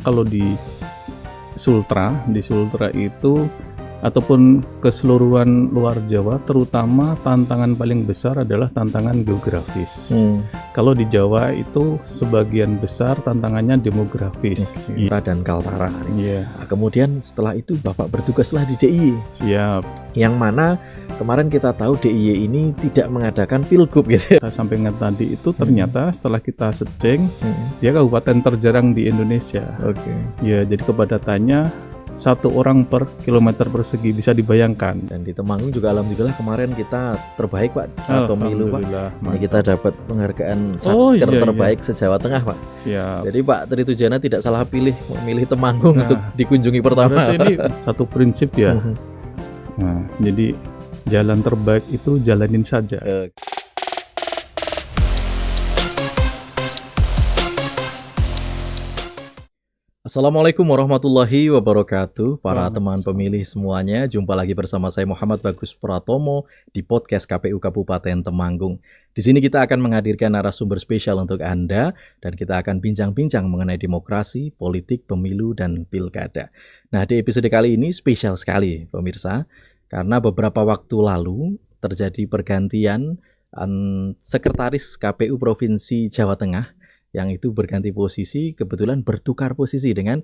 kalau di Sultra itu ataupun keseluruhan luar Jawa, terutama tantangan paling besar adalah tantangan geografis. Kalau di Jawa itu sebagian besar tantangannya demografis. Dan Kaltara. Iya. Nah, kemudian setelah itu Bapak bertugaslah di DIY. Siap. Yang mana kemarin kita tahu DIY ini tidak mengadakan pilgub gitu. Kita sampaikan tadi itu ternyata setelah kita searching, dia kabupaten terjarang di Indonesia. Oke. Ya, jadi kepadatannya 1 orang per kilometer persegi, bisa dibayangkan. Dan di Temanggung juga alhamdulillah kemarin kita terbaik Pak saat pemilu Pak. Ini kita dapat penghargaan satker terbaik se-Jawa Tengah Pak. Siap. Jadi Pak Tri Tujana tidak salah pilih memilih Temanggung untuk dikunjungi pertama. Berarti ini satu prinsip ya. Nah, jadi jalan terbaik itu jalanin saja. Assalamualaikum warahmatullahi wabarakatuh. Para teman pemilih semuanya, jumpa lagi bersama saya Muhammad Bagus Pratomo di podcast KPU Kabupaten Temanggung. Di sini kita akan menghadirkan narasumber spesial untuk Anda dan kita akan bincang-bincang mengenai demokrasi, politik, pemilu, dan pilkada. Nah, di episode kali ini spesial sekali pemirsa, karena beberapa waktu lalu terjadi pergantian sekretaris KPU Provinsi Jawa Tengah, yang itu berganti posisi, kebetulan bertukar posisi dengan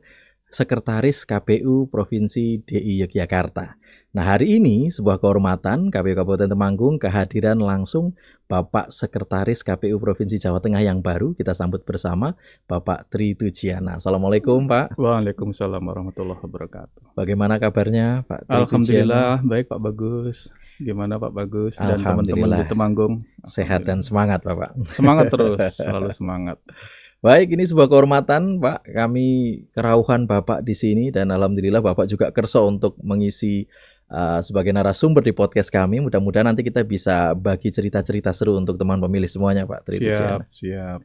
Sekretaris KPU Provinsi DI Yogyakarta. Nah, hari ini sebuah kehormatan KPU Kabupaten Temanggung kehadiran langsung Bapak Sekretaris KPU Provinsi Jawa Tengah yang baru. Kita sambut bersama Bapak Tri Tujana. Assalamualaikum Pak. Waalaikumsalam warahmatullahi wabarakatuh. Bagaimana kabarnya Pak Tri Alhamdulillah Tujana? Baik Pak Bagus. Gimana Pak Bagus dan teman-teman di Temanggung? Sehat dan semangat Bapak. Semangat terus, selalu semangat. Baik, ini sebuah kehormatan Pak. Kami kerauhan Bapak di sini dan alhamdulillah Bapak juga kerso untuk mengisi sebagai narasumber di podcast kami. Mudah-mudahan nanti kita bisa bagi cerita-cerita seru untuk teman pemilih semuanya Pak Tri Tujana. Siap.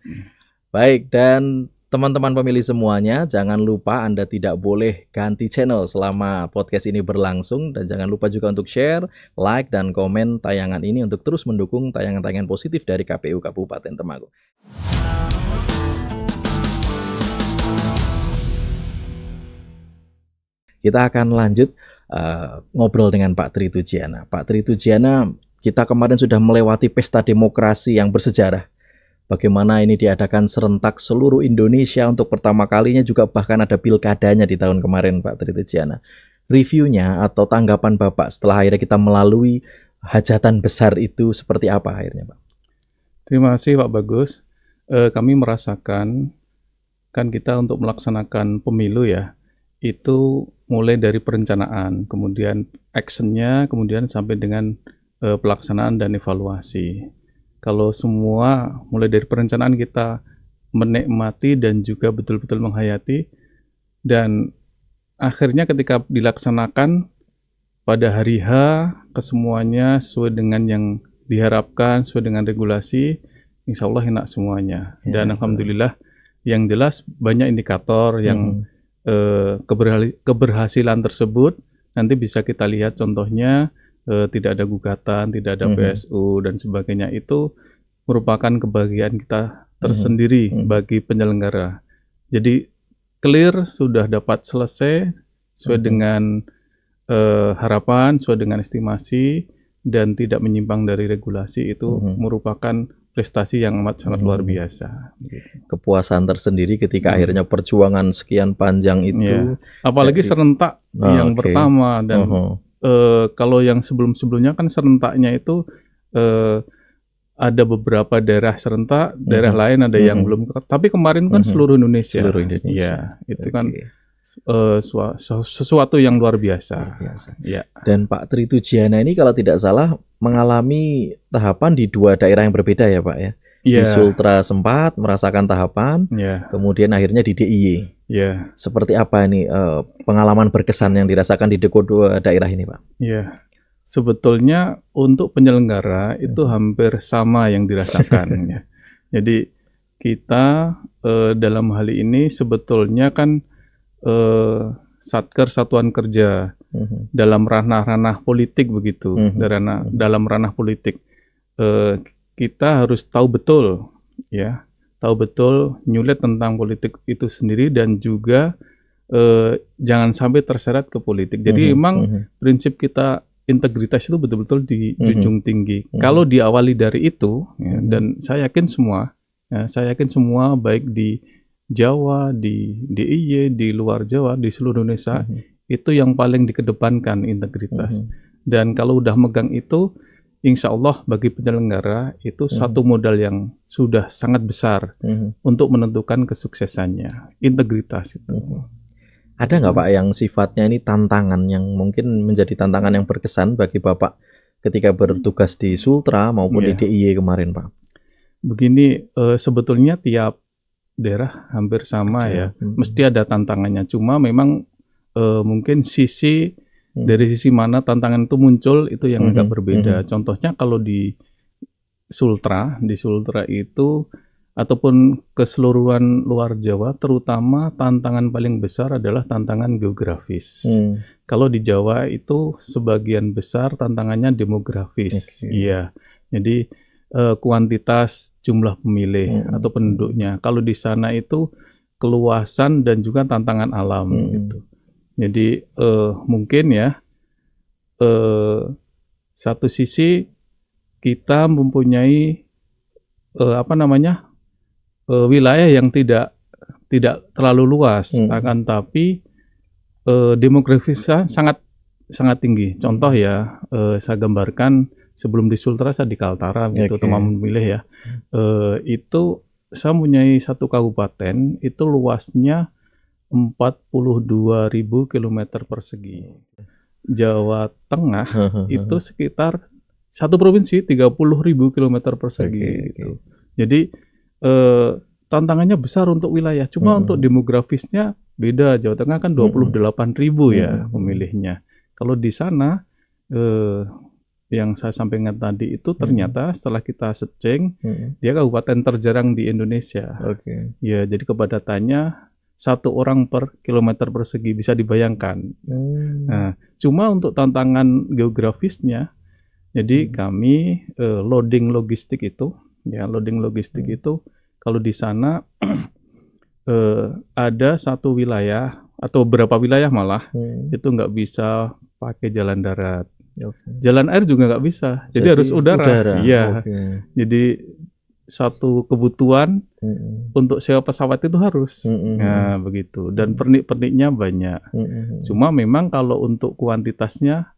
Baik, dan teman-teman pemilih semuanya, jangan lupa Anda tidak boleh ganti channel selama podcast ini berlangsung. Dan jangan lupa juga untuk share, like, dan komen tayangan ini untuk terus mendukung tayangan-tayangan positif dari KPU Kabupaten Temanggung. Kita akan lanjut ngobrol dengan Pak Tri Tujana. Pak Tri Tujana, kita kemarin sudah melewati pesta demokrasi yang bersejarah. Bagaimana ini diadakan serentak seluruh Indonesia untuk pertama kalinya, juga bahkan ada pilkadanya di tahun kemarin Pak Tri Tujana. Reviewnya atau tanggapan Bapak setelah akhirnya kita melalui hajatan besar itu seperti apa akhirnya Pak? Terima kasih Pak Bagus. Kami merasakan kan kita untuk melaksanakan pemilu ya, itu mulai dari perencanaan, kemudian actionnya, kemudian sampai dengan pelaksanaan dan evaluasi. Kalau semua mulai dari perencanaan kita menikmati dan juga betul-betul menghayati, dan akhirnya ketika dilaksanakan pada hari H, kesemuanya sesuai dengan yang diharapkan, sesuai dengan regulasi, insya Allah enak semuanya. Dan alhamdulillah yang jelas banyak indikator yang keberhasilan tersebut nanti bisa kita lihat contohnya. Tidak ada gugatan, tidak ada PSU dan sebagainya, itu merupakan kebahagiaan kita tersendiri bagi penyelenggara. Jadi clear, sudah dapat selesai sesuai dengan harapan, sesuai dengan estimasi, dan tidak menyimpang dari regulasi, itu merupakan prestasi yang amat sangat luar biasa. Kepuasan tersendiri ketika akhirnya perjuangan sekian panjang itu. Apalagi serentak yang pertama dan kalau yang sebelum-sebelumnya kan serentaknya itu ada beberapa daerah serentak, daerah lain ada yang belum. Tapi kemarin kan seluruh Indonesia. Ya, itu kan sesuatu yang luar biasa. Ya. Dan Pak Tri Tujana ini kalau tidak salah mengalami tahapan di 2 daerah yang berbeda ya Pak ya. Di Sultra sempat merasakan tahapan, kemudian akhirnya di DIY. Seperti apa ini pengalaman berkesan yang dirasakan di kedua daerah ini Pak? Sebetulnya untuk penyelenggara itu hampir sama yang dirasakan. Ya. Jadi kita dalam hal ini sebetulnya kan Satker Satuan Kerja dalam ranah-ranah politik begitu, dalam ranah politik. Kita harus tahu betul ya tahu betul, nyulit tentang politik itu sendiri, dan juga jangan sampai terseret ke politik. Jadi memang prinsip kita integritas itu betul-betul dijunjung tinggi. Kalau diawali dari itu, ya, dan saya yakin semua baik di Jawa, di DIY, di luar Jawa, di seluruh Indonesia, itu yang paling dikedepankan integritas. Dan kalau udah megang itu, insya Allah bagi penyelenggara itu satu modal yang sudah sangat besar untuk menentukan kesuksesannya, integritas itu. Ada nggak Pak yang sifatnya ini tantangan yang mungkin menjadi tantangan yang berkesan bagi Bapak ketika bertugas di Sultra maupun di DIY kemarin Pak? Begini, sebetulnya tiap daerah hampir sama ya, mesti ada tantangannya. Cuma memang mungkin dari sisi mana tantangan itu muncul itu yang agak berbeda. Contohnya kalau di Sultra itu ataupun keseluruhan luar Jawa, terutama tantangan paling besar adalah tantangan geografis. Kalau di Jawa itu sebagian besar tantangannya demografis. Iya. Jadi kuantitas jumlah pemilih atau penduduknya. Kalau di sana itu keluasan dan juga tantangan alam gitu. Jadi mungkin ya satu sisi kita mempunyai wilayah yang tidak terlalu luas, akan tapi demografisnya sangat tinggi. Contoh ya, saya gambarkan sebelum di Sultra saya di Kaltara gitu, teman pemilih ya. Itu saya mempunyai satu kabupaten itu luasnya 42.000 km persegi. Jawa Tengah itu sekitar satu provinsi 30.000 km persegi gitu. Jadi tantangannya besar untuk wilayah. Cuma untuk demografisnya beda. Jawa Tengah kan 28.000 ya pemilihnya. Kalau di sana yang saya sampaikan tadi itu ternyata setelah kita searching dia kabupaten terjarang di Indonesia. Ya, jadi kepadatannya 1 orang per kilometer persegi, bisa dibayangkan. Nah, cuma untuk tantangan geografisnya, jadi kami loading logistik itu kalau di sana ada satu wilayah atau beberapa wilayah malah itu nggak bisa pakai jalan darat. Jalan air juga nggak bisa, jadi harus udara. Iya. Jadi satu kebutuhan untuk sewa pesawat itu harus. Nah, begitu. Dan pernik-perniknya banyak. Cuma memang kalau untuk kuantitasnya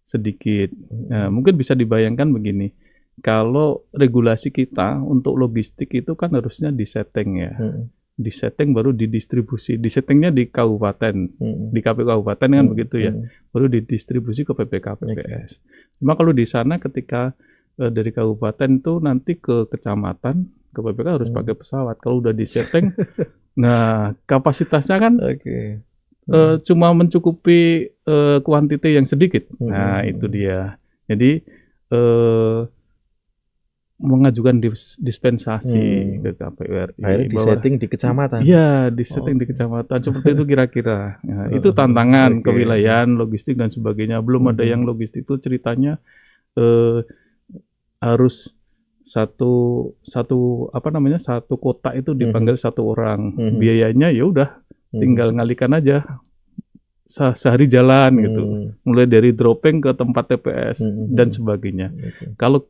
sedikit. Nah, mungkin bisa dibayangkan begini. Kalau regulasi kita untuk logistik itu kan harusnya disetting ya. Disetting baru didistribusi. Disettingnya di kabupaten, di KPU kabupaten kan begitu ya. Baru didistribusi ke PPK-PPS. Cuma kalau di sana ketika dari kabupaten itu nanti ke kecamatan, ke PPK harus pakai pesawat. Kalau udah disetting, nah kapasitasnya kan cuma mencukupi kuantiti yang sedikit. Nah itu dia. Jadi mengajukan dispensasi ke KPU RI. Akhirnya disetting di kecamatan. Iya, disetting di kecamatan. Seperti itu kira-kira. Nah, itu tantangan kewilayahan, logistik dan sebagainya. Belum ada yang logistik itu ceritanya harus satu kota itu dipanggil satu orang. Biayanya ya udah tinggal ngalikan aja. Sehari jalan gitu. Mulai dari dropping ke tempat TPS dan sebagainya. Kalau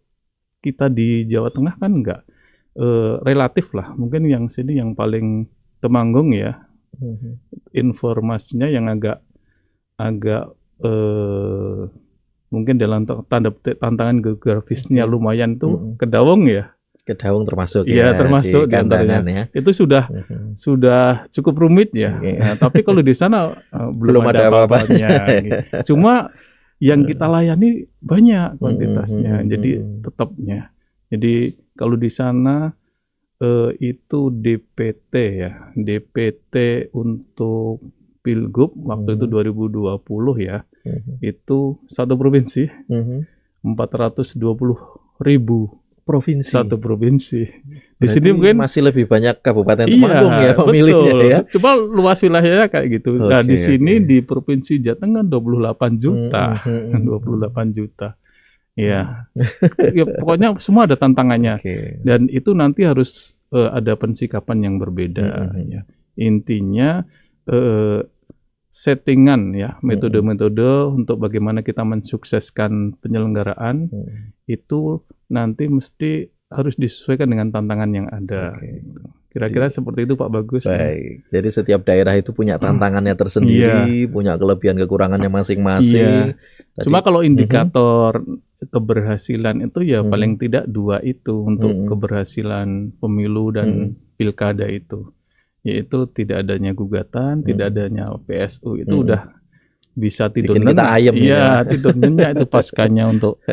kita di Jawa Tengah kan enggak, relatif lah, mungkin yang sini yang paling Temanggung ya, informasinya yang agak mungkin dalam tanda petik tantangan geografisnya lumayan tuh Kedawung ya. Kedawung termasuk ya, termasuk di antaranya. Ya. Itu sudah cukup rumit ya. Nah, tapi kalau di sana belum ada apa-apanya. Gitu. Cuma yang kita layani banyak kuantitasnya, jadi tetapnya. Jadi kalau di sana itu DPT ya, DPT untuk Pilgub waktu itu 2020 ya, itu satu provinsi 420.000 provinsi. Satu provinsi. Di Berarti sini mungkin masih lebih banyak kabupaten Temanggung ya pemilihnya betul. ya. Cuma luas wilayahnya kayak gitu. Nah, di sini di Provinsi Jateng kan 28 juta. 28 juta. Ya. Ya, pokoknya semua ada tantangannya. Dan itu nanti harus ada pensikapan yang berbeda ya. Intinya settingan ya, metode-metode untuk bagaimana kita mensukseskan penyelenggaraan itu nanti mesti harus disesuaikan dengan tantangan yang ada. Gitu. Kira-kira seperti itu Pak Bagus. Baik, jadi setiap daerah itu punya tantangannya tersendiri, punya kelebihan kekurangannya masing-masing. Cuma kalau indikator keberhasilan itu ya paling tidak 2 itu untuk keberhasilan pemilu dan pilkada itu. Yaitu tidak adanya gugatan, tidak adanya PSU, itu udah bisa tidur bikin kita ayem. Iya, tidur nyenyak itu paskanya untuk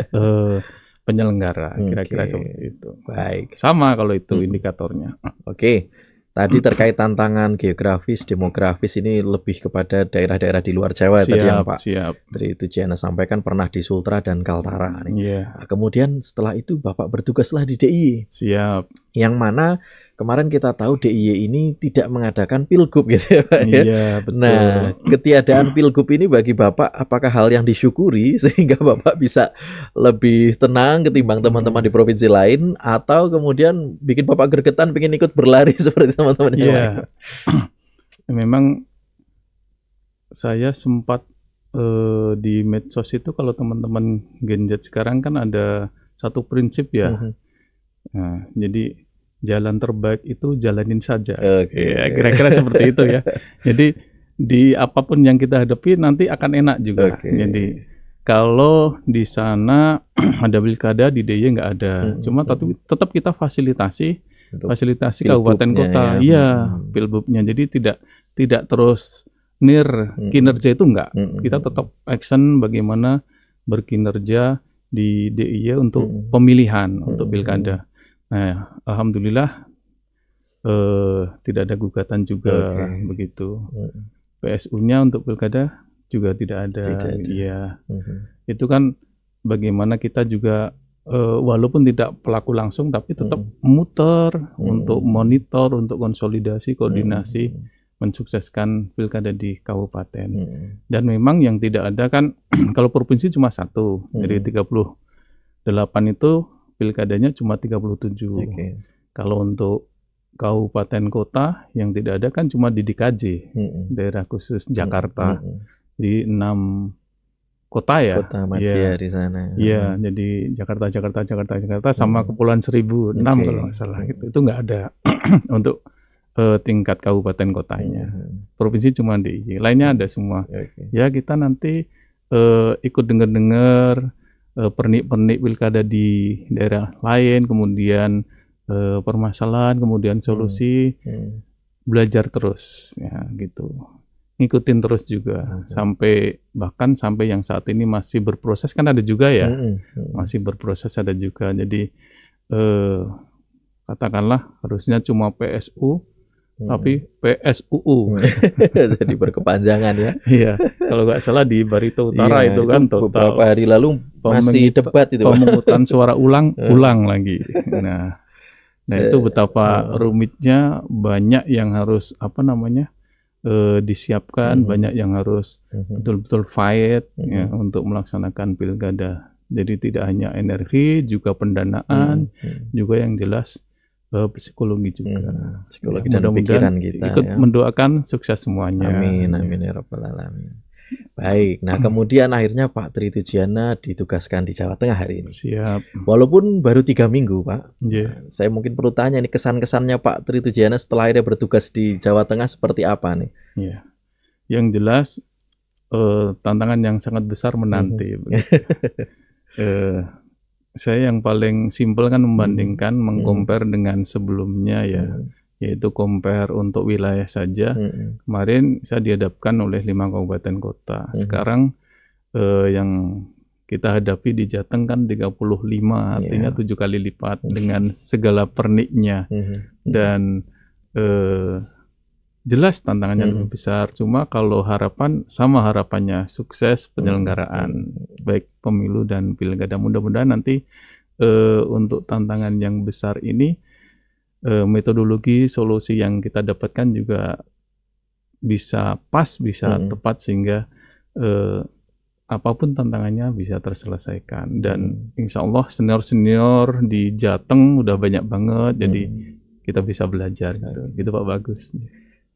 penyelenggara, kira-kira seperti itu. Baik. Sama kalau itu indikatornya. Oke. Tadi terkait tantangan geografis, demografis ini lebih kepada daerah-daerah di luar Jawa tadi yang Pak Tridujana sampaikan pernah di Sultra dan Kaltara. Nah, kemudian setelah itu Bapak bertugaslah di DIY. Siap. Yang mana kemarin kita tahu DIY ini tidak mengadakan pilgub gitu ya Pak ya. Iya, betul. Nah, ketiadaan pilgub ini bagi Bapak apakah hal yang disyukuri sehingga Bapak bisa lebih tenang ketimbang teman-teman di provinsi lain, atau kemudian bikin Bapak gregetan pengen ikut berlari seperti teman-teman yang lain? Memang saya sempat di medsos itu, kalau teman-teman Gen Z sekarang kan ada satu prinsip ya. Nah, jadi jalan terbaik itu jalanin saja. Ya, kira-kira seperti itu ya. Jadi di apapun yang kita hadapi nanti akan enak juga. Jadi kalau di sana ada pilkada, di DIY nggak ada. Cuma tetap kita fasilitasi kabupaten kota, pilbubnya. Jadi tidak terus kinerja itu enggak. Kita tetap action bagaimana berkinerja di DIY untuk pemilihan, untuk pilkada. Nah, alhamdulillah tidak ada gugatan juga begitu. PSU-nya untuk pilkada juga tidak ada. Iya. Itu kan bagaimana kita juga walaupun tidak pelaku langsung tapi tetap muter untuk monitor, untuk konsolidasi, koordinasi mensukseskan pilkada di kabupaten. Dan memang yang tidak ada kan kalau provinsi cuma 1 dari 38 itu pilkadanya cuma 37. Kalau untuk kabupaten kota yang tidak ada kan cuma di DKJ, daerah khusus Jakarta, di 6 kota ya. Kota madya di sana. Iya, jadi Jakarta sama Kepulauan Seribu 6 kalau nggak salah. Itu nggak ada untuk tingkat kabupaten kotanya. Provinsi cuma DIY, lainnya ada semua. Ya kita nanti ikut dengar pernik-pernik pilkada di daerah lain, kemudian permasalahan, kemudian solusi, belajar terus ya gitu, ngikutin terus juga bahkan sampai yang saat ini masih berproses kan ada juga ya, masih berproses ada juga. Jadi katakanlah harusnya cuma PSU tapi PSUU. Jadi berkepanjangan ya. Iya, kalau nggak salah di Barito Utara itu kan total beberapa hari lalu masih debat itu. Pemungutan suara ulang lagi. Nah itu betapa rumitnya, banyak yang harus disiapkan, banyak yang harus betul-betul fight ya, untuk melaksanakan pilkada. Jadi tidak hanya energi, juga pendanaan, juga yang jelas psikologi juga. Psikologi dan pikiran kita. Ikut mendoakan sukses semuanya. Amin, amin ya rabbal alamin. Baik, nah kemudian akhirnya Pak Tridujana ditugaskan di Jawa Tengah hari ini. Siap. Walaupun baru 3 minggu Pak. Saya mungkin perlu tanya nih, kesan-kesannya Pak Tridujana setelah akhirnya bertugas di Jawa Tengah seperti apa nih? Iya. Yang jelas tantangan yang sangat besar menanti. Saya yang paling simpel kan membandingkan, mengcompare dengan sebelumnya ya, yaitu compare untuk wilayah saja. Kemarin saya dihadapkan oleh 5 kabupaten kota. Sekarang yang kita hadapi di Jateng kan 35, artinya 7 kali lipat dengan segala perniknya. Dan jelas tantangannya lebih besar. Cuma kalau harapannya sukses penyelenggaraan baik pemilu dan pilkada. Mudah-mudahan nanti untuk tantangan yang besar ini metodologi solusi yang kita dapatkan juga bisa pas, bisa tepat, sehingga apapun tantangannya bisa terselesaikan. Dan insya Allah senior-senior di Jateng udah banyak banget, jadi kita bisa belajar gitu. Gitu Pak Bagus.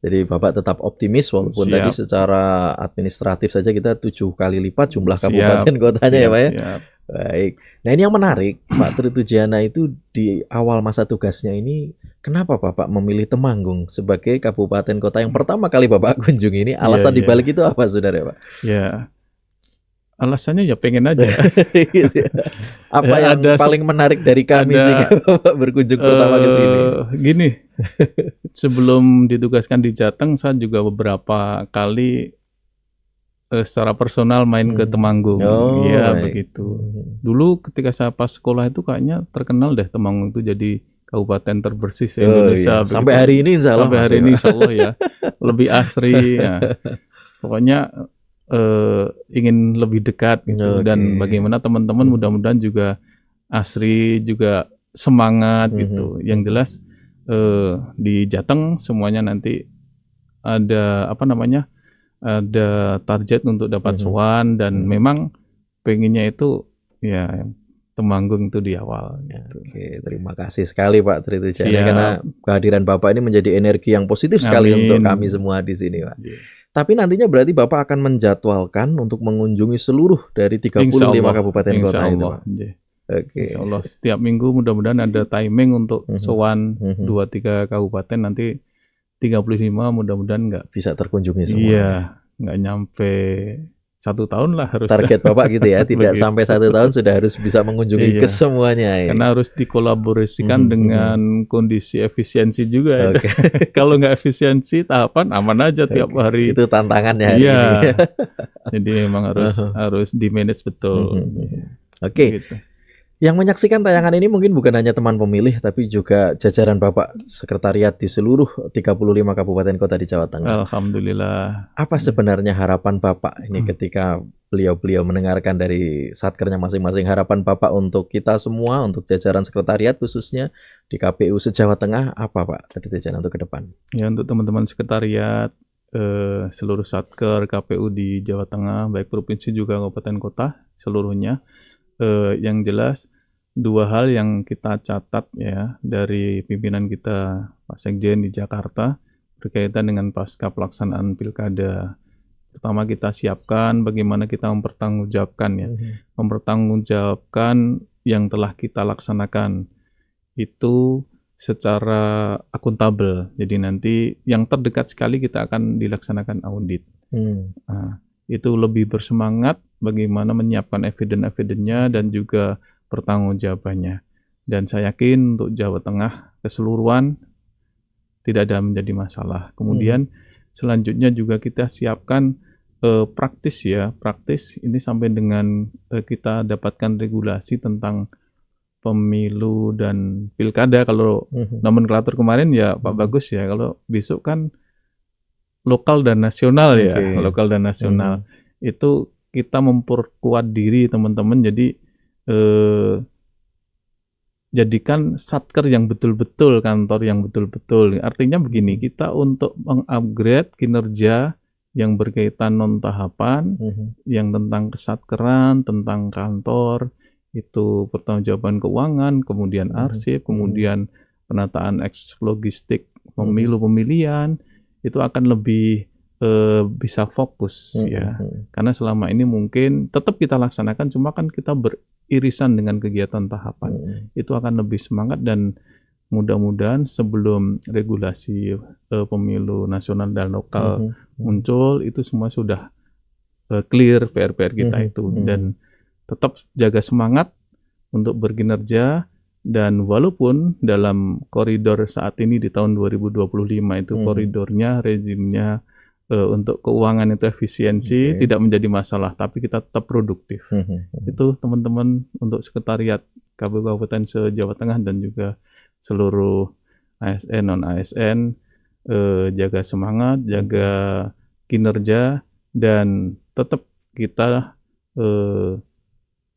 Jadi Bapak tetap optimis walaupun Siap. tadi secara administratif saja kita 7 kali lipat jumlah Siap, kabupaten kotanya ya siap, Pak ya. siap. Baik. Nah ini yang menarik, Pak Tri Tujiana itu di awal masa tugasnya ini, kenapa Bapak memilih Temanggung sebagai kabupaten kota yang pertama kali Bapak kunjungi ini? Alasan Iya, dibalik itu apa, saudara Pak? Ya, alasannya ya pengen aja. Gitu ya. Apa Ya, yang paling menarik dari kami sehingga Bapak berkunjung pertama ke sini? Gini, sebelum ditugaskan di Jateng, saya juga beberapa kali secara personal main ke Temanggung. Oh, Iya, baik. begitu. Dulu ketika saya pas sekolah itu kayaknya terkenal deh Temanggung itu jadi kabupaten terbersih se-Indonesia. Iya. Sampai hari ini insya Allah. Sampai hari ini insya Allah ya. Lebih asri. Ya. Pokoknya ingin lebih dekat gitu. Dan bagaimana teman-teman mudah-mudahan juga asri, juga semangat gitu. Yang jelas di Jateng semuanya nanti ada ada target untuk dapat sowan, dan memang pengennya itu ya Temanggung itu di awal gitu. Oke, terima kasih sekali Pak Tri Tujiana Siap. karena kehadiran Bapak ini menjadi energi yang positif sekali Amin. untuk kami semua di sini Pak. Iya. Tapi nantinya berarti Bapak akan menjadwalkan untuk mengunjungi seluruh dari 35 Insya Allah, kabupaten insya kota itu Allah. Pak. Iya. Oke. Insya Allah setiap minggu mudah-mudahan ada timing untuk sowan 2-3 kabupaten, nanti 35 mudah-mudahan nggak Bisa terkunjungi semua. Iya, nggak nyampe 1 tahun lah harus. Target Bapak gitu ya, tidak Begitu. sampai 1 tahun sudah harus bisa mengunjungi Iya. ke semuanya. Ya. Karena harus dikolaborasikan dengan kondisi efisiensi juga. Oke. Kalau nggak efisiensi tahapan aman aja tiap hari. Itu tantangannya hari Iya. ini. Jadi memang harus di manage betul. Oke. Gitu. Yang menyaksikan tayangan ini mungkin bukan hanya teman pemilih, tapi juga jajaran Bapak sekretariat di seluruh 35 kabupaten kota di Jawa Tengah. Alhamdulillah. Apa sebenarnya harapan Bapak ini ketika beliau-beliau mendengarkan dari satkernya masing-masing, harapan Bapak untuk kita semua, untuk jajaran sekretariat khususnya di KPU se-Jawa Tengah, apa Pak Tri Tujiana untuk ke depan? Ya, untuk teman-teman sekretariat, seluruh satker KPU di Jawa Tengah, baik provinsi juga kabupaten kota seluruhnya, yang jelas 2 hal yang kita catat ya dari pimpinan kita Pak Sekjen di Jakarta berkaitan dengan pasca pelaksanaan pilkada. Pertama, kita siapkan bagaimana kita mempertanggungjawabkan ya, mempertanggungjawabkan yang telah kita laksanakan itu secara akuntabel. Jadi nanti yang terdekat sekali kita akan dilaksanakan audit. Nah, itu lebih bersemangat bagaimana menyiapkan eviden-evidennya dan juga pertanggungjawabannya. Dan saya yakin untuk Jawa Tengah keseluruhan tidak ada menjadi masalah. Kemudian selanjutnya juga kita siapkan praktis ini sampai dengan kita dapatkan regulasi tentang pemilu dan pilkada. Kalau nomenklatur kemarin ya Pak Bagus ya, kalau besok kan lokal dan nasional ya, lokal dan nasional. Itu kita memperkuat diri teman-teman, jadi jadikan satker yang betul-betul, kantor yang betul-betul. Artinya begini, kita untuk mengupgrade kinerja yang berkaitan non-tahapan, yang tentang kesatkeran, tentang kantor, itu pertanggungjawaban keuangan, kemudian arsip, kemudian penataan logistik pemilu pemilihan, itu akan lebih bisa fokus ya. Karena selama ini mungkin tetap kita laksanakan, cuma kan kita beririsan dengan kegiatan tahapan. Itu akan lebih semangat, dan mudah-mudahan sebelum regulasi pemilu nasional dan lokal muncul, itu semua sudah clear PR-PR kita itu. Dan tetap jaga semangat untuk berkinerja. Dan walaupun dalam koridor saat ini di tahun 2025 itu koridornya, rezimnya untuk keuangan itu efisiensi tidak menjadi masalah, tapi kita tetap produktif. Itu teman-teman untuk sekretariat KPU Kabupaten se-Jawa Tengah dan juga seluruh ASN, non-ASN, jaga semangat, jaga kinerja, dan tetap kita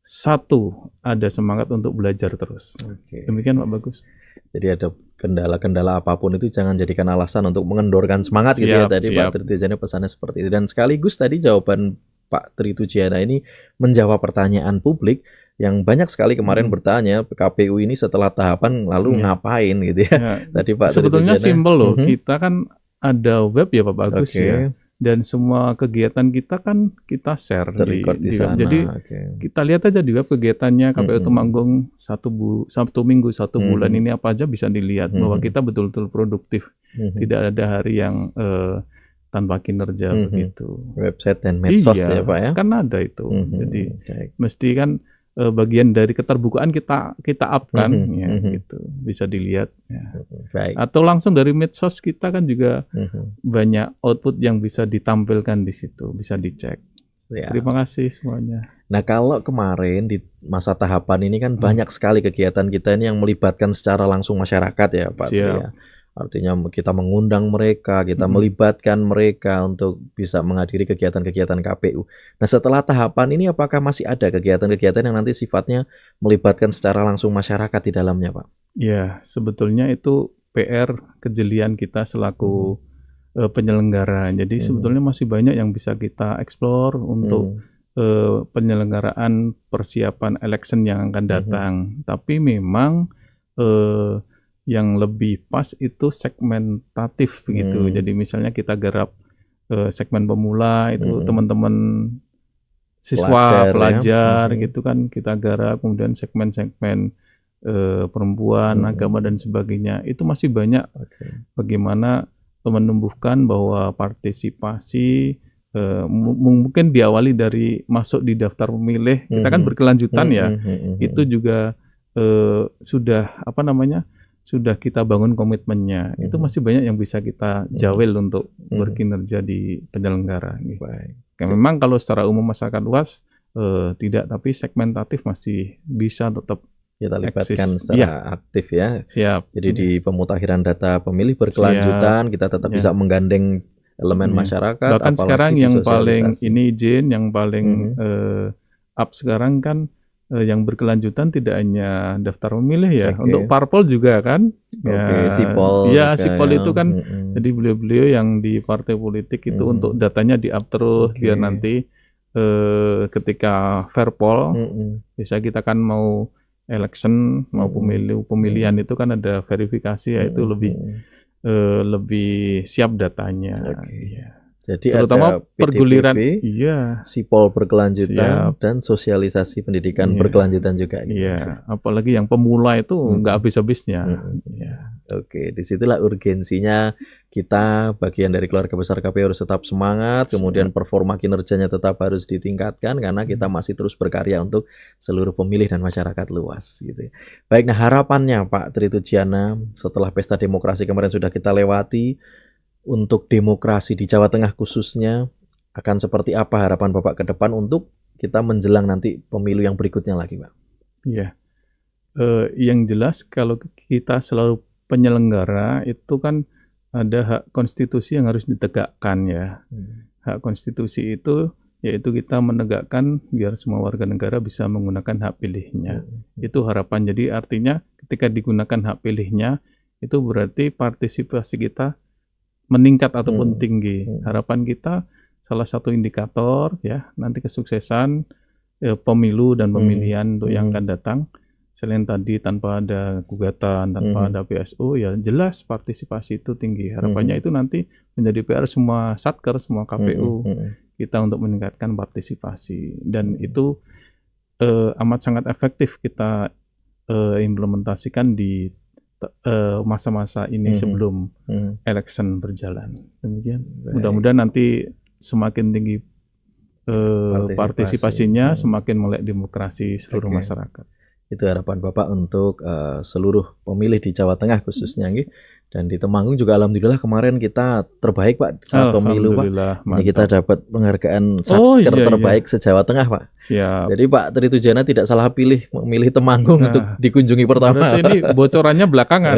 satu, ada semangat untuk belajar terus. Demikian Pak Bagus. Jadi ada kendala-kendala apapun itu jangan jadikan alasan untuk mengendorkan semangat gitu ya. Tadi Pak Tri Tujiana pesannya seperti itu. Dan sekaligus tadi jawaban Pak Tri Tujiana ini menjawab pertanyaan publik yang banyak sekali kemarin Mhm. bertanya KPU ini setelah tahapan lalu Iya. ngapain gitu ya. Ya, Tadi Pak sebetulnya Tritujana, simpel loh. mhm, Kita kan ada web ya Pak Bagus ya. oke, Dan semua kegiatan kita kan kita share terrecord di di web. sana, Jadi oke. kita lihat aja di web kegiatannya KPU Mhm, Temanggung satu minggu, satu bulan mhm, ini apa aja bisa dilihat bahwa mhm, kita betul-betul produktif. mhm, Tidak ada hari yang tanpa kinerja mhm. begitu. Website dan medsos ya Iya, Pak ya? kan ada itu. Jadi Mhm, baik. mesti kan bagian dari keterbukaan kita up kan, Mhm, ya mhm, gitu. Bisa dilihat. Ya. baik. Atau langsung dari medsos kita kan juga Mhm, banyak output yang bisa ditampilkan di situ, bisa dicek. ya. Terima kasih semuanya. Nah, kalau kemarin di masa tahapan ini kan Hmm, banyak sekali kegiatan kita ini yang melibatkan secara langsung masyarakat ya, Pak Tri siap. ya. Artinya kita mengundang mereka, kita Mm-mm. melibatkan mereka untuk bisa menghadiri kegiatan-kegiatan KPU. Nah, setelah tahapan ini apakah masih ada kegiatan-kegiatan yang nanti sifatnya melibatkan secara langsung masyarakat di dalamnya, Pak? Ya, sebetulnya itu PR kejelian kita Mhm, selaku penyelenggara. Jadi mhm, sebetulnya masih banyak yang bisa kita explore untuk mhm, penyelenggaraan persiapan election yang akan mhm, datang. Tapi memang eh, yang lebih pas itu segmentatif gitu. mhm, Jadi misalnya kita garap segmen pemula itu mhm. teman-teman siswa, Pelajar ya. pelajar Mhm, gitu kan kita garap, kemudian segmen-segmen perempuan, agama mhm, dan sebagainya. Itu masih banyak oke. bagaimana menumbuhkan bahwa partisipasi mungkin diawali dari masuk di daftar pemilih, kita kan Mhm, berkelanjutan ya. mhm, mhm, Itu mhm, juga sudah apa namanya? Sudah kita bangun komitmennya. Itu mhm, masih banyak yang bisa kita mhm, jawel untuk mhm. berkinerja di penyelenggara gitu. Baik. Ya, memang kalau secara umum masyarakat luas tidak, tapi segmentatif masih bisa tetap Kita libatkan eksis. Iya, secara aktif ya. siap. Jadi di Iya, pemutakhiran data pemilih siap. berkelanjutan, kita tetap bisa Ya, menggandeng elemen iya. masyarakat, Bahkan apalagi sekarang di yang paling sosialisasi. ini Jin, yang paling Mhm. up sekarang kan yang berkelanjutan tidak hanya daftar pemilih ya, untuk Oke, parpol juga kan. Ya, oke, sipol ya juga sipol ya. itu kan Mhm, jadi beliau-beliau yang di partai politik itu untuk mhm. datanya di-up terus Oke. biar nanti ketika Verpol Mhm, bisa kita kan mau election, mau mhm, pemilihan mhm, itu kan ada verifikasi ya itu mhm, lebih mhm. lebih siap datanya. Oke. Iya. Jadi Terutama ada perguliran PDPB, iya, sipol berkelanjutan, siap. dan sosialisasi pendidikan Iya, berkelanjutan juga nih. iya. Oke. Apalagi yang pemula itu nggak Mhm, habis-habisnya. mhm, mhm. Iya, Oke, disitulah urgensinya kita bagian dari keluarga besar KPU harus tetap semangat, kemudian siap. performa kinerjanya tetap harus ditingkatkan karena kita Hmm. masih terus berkarya untuk seluruh pemilih dan masyarakat luas gitu ya. Baik, nah harapannya Pak Tri Tujiana setelah pesta demokrasi kemarin sudah kita lewati, untuk demokrasi di Jawa Tengah khususnya akan seperti apa harapan Bapak ke depan untuk kita menjelang nanti pemilu yang berikutnya lagi, Pak? Iya. Yang jelas kalau kita selalu penyelenggara itu kan ada hak konstitusi yang harus ditegakkan ya. Hmm. Hak konstitusi itu yaitu kita menegakkan biar semua warga negara bisa menggunakan hak pilihnya. Hmm. Itu harapan. Jadi artinya ketika digunakan hak pilihnya itu berarti partisipasi kita meningkat ataupun Hmm. tinggi. Hmm. Harapan kita salah satu indikator ya nanti kesuksesan pemilu dan Hmm. pemilihan untuk yang Hmm. akan datang selain tadi tanpa ada gugatan, tanpa Hmm. ada PSU ya jelas partisipasi itu tinggi. Harapannya Hmm. itu nanti menjadi PR semua Satker, semua Hmm. KPU Hmm. kita untuk meningkatkan partisipasi dan Hmm. itu amat sangat efektif kita implementasikan di masa-masa ini Hmm. sebelum Hmm. election berjalan. Demikian. Baik, Mudah-mudahan nanti semakin tinggi partisipasi. partisipasinya, Hmm. semakin melek demokrasi seluruh Oke, masyarakat. itu harapan Bapak untuk seluruh pemilih di Jawa Tengah khususnya, nggih. Dan di Temanggung juga alhamdulillah kemarin kita terbaik Pak saat pemilu Pak. Alhamdulillah, Ini kita mantap. dapat penghargaan Oh Satker iya iya, terbaik se-Jawa Tengah Pak. siap. Jadi Pak Tri Tujana tidak salah pilih memilih Temanggung untuk Nah, dikunjungi pertama. berarti ini bocorannya belakangan.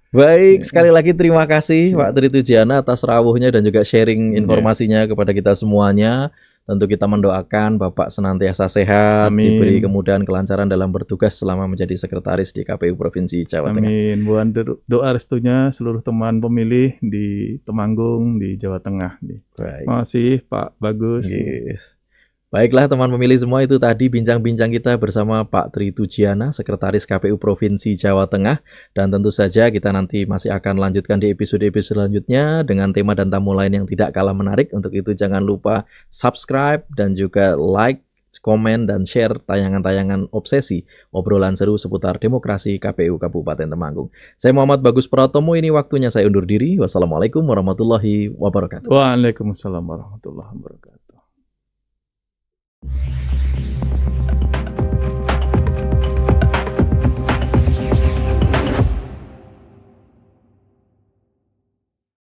Baik, sekali lagi terima kasih Pak Siap. Tri Tujana atas rawuhnya dan juga sharing Iya. informasinya kepada kita semuanya. Tentu kita mendoakan Bapak senantiasa sehat, diberi Amin. kemudahan kelancaran dalam bertugas selama menjadi sekretaris di KPU Provinsi Jawa Tengah. Amin. Mohon doa restunya seluruh teman pemilih di Temanggung, di Jawa Tengah. Baik. Terima kasih Pak Bagus. Yes. Baiklah teman pemilih semua, itu tadi bincang-bincang kita bersama Pak Tri Tujiana, Sekretaris KPU Provinsi Jawa Tengah. Dan tentu saja kita nanti masih akan lanjutkan di episode-episode selanjutnya dengan tema dan tamu lain yang tidak kalah menarik. Untuk itu jangan lupa subscribe dan juga like, komen, dan share tayangan-tayangan obsesi, obrolan seru seputar demokrasi KPU Kabupaten Temanggung. Saya Muhammad Bagus Pratomo, ini waktunya saya undur diri. Wassalamualaikum warahmatullahi wabarakatuh. Waalaikumsalam warahmatullahi wabarakatuh.